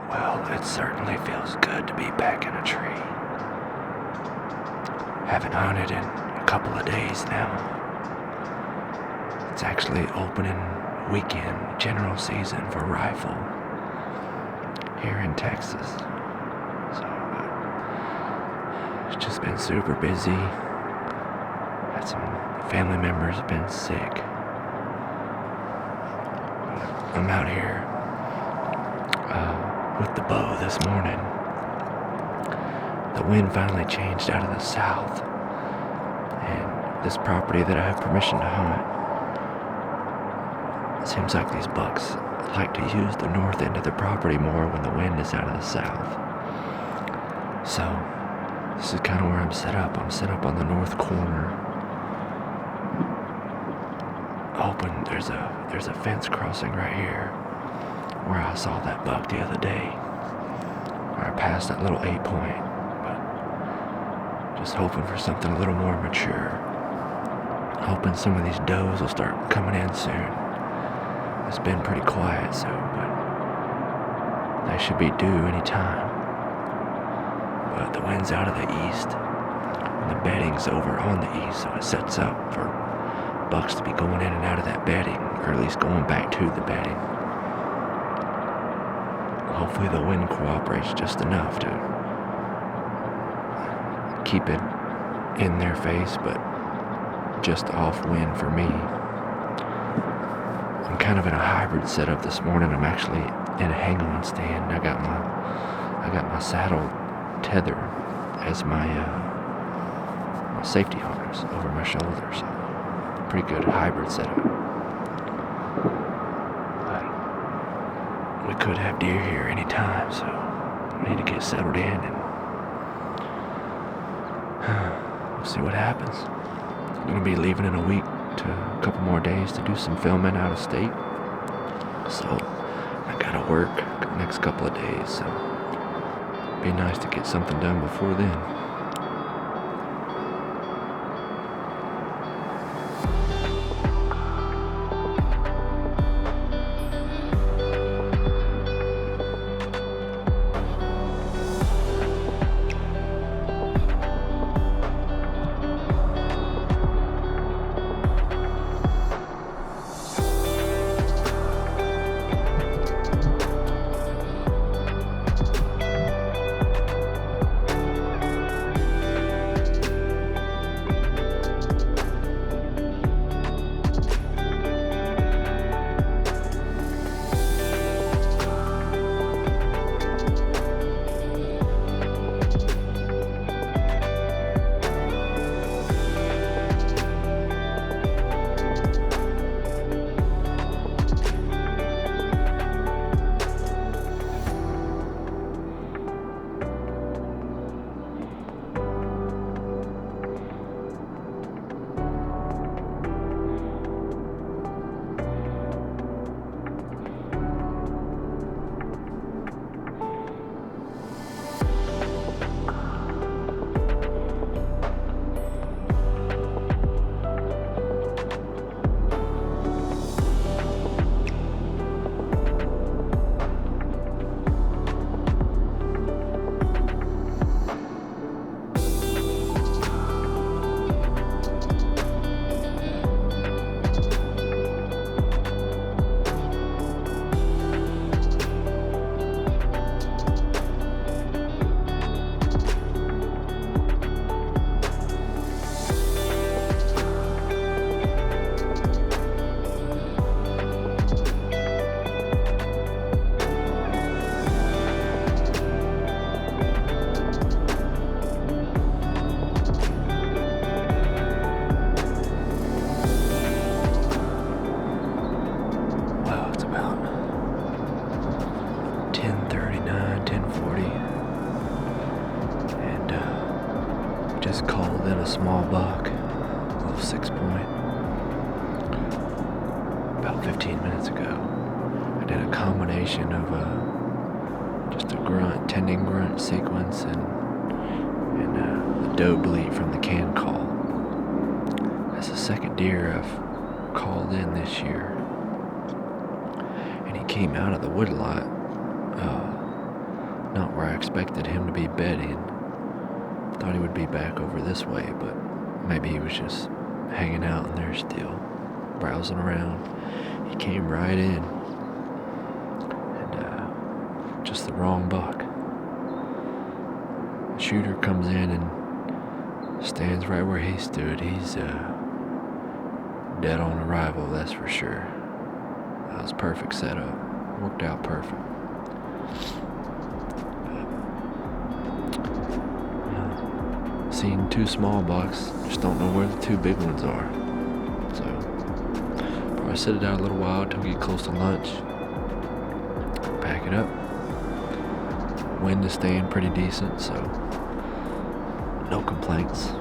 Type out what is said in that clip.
Well, it certainly feels good to be back in a tree. Haven't hunted in a couple of days now. It's actually opening weekend, general season for rifle here in Texas. So it's just been super busy. Had some family members have been sick. I'm out here with the bow this morning. The wind finally changed out of the south, and this property that I have permission to hunt, it seems like these bucks like to use the north end of the property more when the wind is out of the south. So this is kind of where I'm set up. I'm set up on the north corner. Hoping there's a fence crossing right here where I saw that buck the other day, where I passed that little 8-point, but just hoping for something a little more mature. Hoping some of these does will start coming in soon. It's been pretty quiet, but they should be due any time. But the wind's out of the east, and the bedding's over on the east, so it sets up for bucks to be going in and out of that bedding, or at least going back to the bedding. Hopefully the wind cooperates just enough to keep it in their face, but just off wind for me. I'm kind of in a hybrid setup this morning. I'm actually in a hang-on stand. I got my saddle tether as my safety harness over my shoulders. Pretty good hybrid setup. But we could have deer here anytime, so we need to get settled in and we'll see what happens. I'm gonna be leaving in a week to a couple more days to do some filming out of state. So I gotta work the next couple of days, so it'd be nice to get something done before then. Just called in a small buck, a little 6-point, about 15 minutes ago. I did a combination of just a grunt, tending grunt sequence and a doe bleat from the can call. That's the second deer I've called in this year, and he came out of the woodlot not where I expected him to be bedding. Thought he would be back over this way, but maybe he was just hanging out in there still, browsing around. He came right in, and just the wrong buck. The shooter comes in and stands right where he stood. He's dead on arrival, that's for sure. That was perfect setup. Worked out perfect. Seen 2 small bucks, just don't know where the 2 big ones are. So, probably sit it out a little while till we get close to lunch. Pack it up. Wind is staying pretty decent, so no complaints.